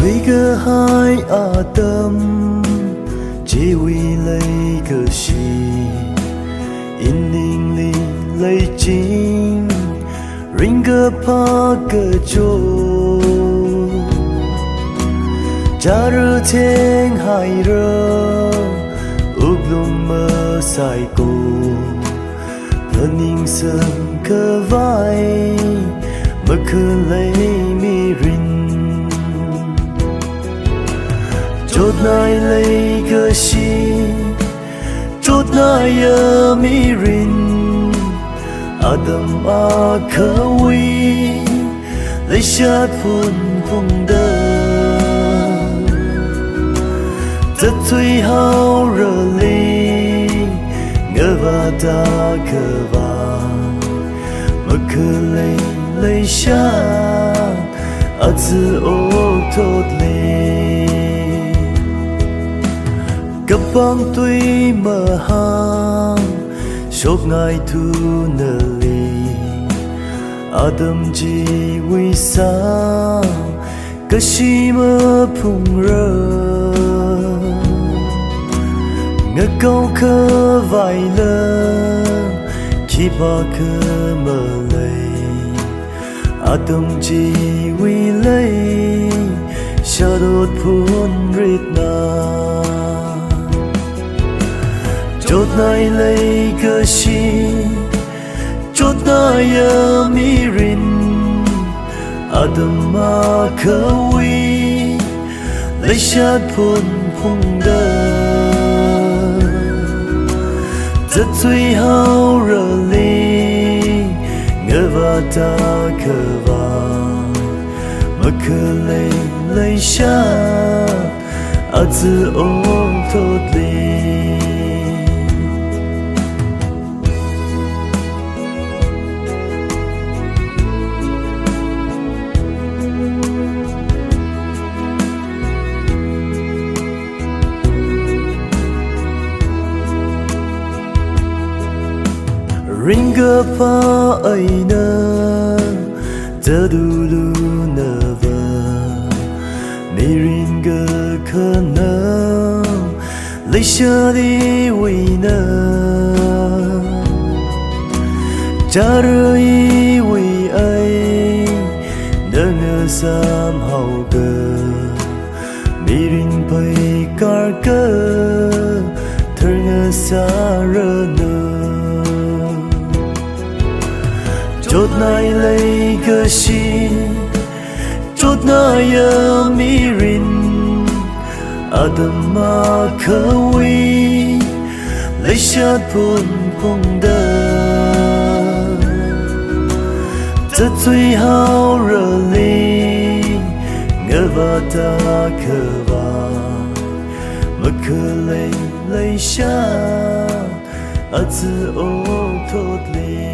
Thủy cơ hai tâm chỉ vì lấy cơ si in ninh li lấy chính ring cơ pa cơ cho cha rơ thiên hai rơ ước lung mơ sai cô thân ninh sơn cơ vai mơ khờ lấy mi rin chốt nai lấy cơ si chốt nai mi rin Adam a khờ vi lấy sát phun phong đơ rất tùy hao rờ ly ngỡ và ta khờ và mà khờ lấy sát a tự ô thốt ly cấp băng tuy mờ hàng chốt ngài thu nở ly Adam chỉ vì sao cơ si mơ phùng rơ ngỡ câu khơ vài lơ khi ba khơ mơ lấy Adam chỉ vì lấy xa đốt phun rít na chốt nai lấy cơ si chốt nai mi rin Adam a khờ vi lấy sát phun phong đơ rất tùy hao rờ ly ngỡ và ta khờ và mà khờ lấy sát a tự ôm thốt ly ring cơ pa ai nơ tơ du du nơ vơ mi ring cơ khờ nơ lấy xa đi vì nơ cha rơi vì ai nơ ngơ sam hậu cơ mi ring bay car cơ thơ ngơ xa rơ nơ chốt nai lấy cơ si chốt nai mi rin Adam a khờ vi lấy sát phun phong đơ rất tùy hao rờ ly ngỡ và ta khờ và mà khờ lấy sát a tự ô thốt ly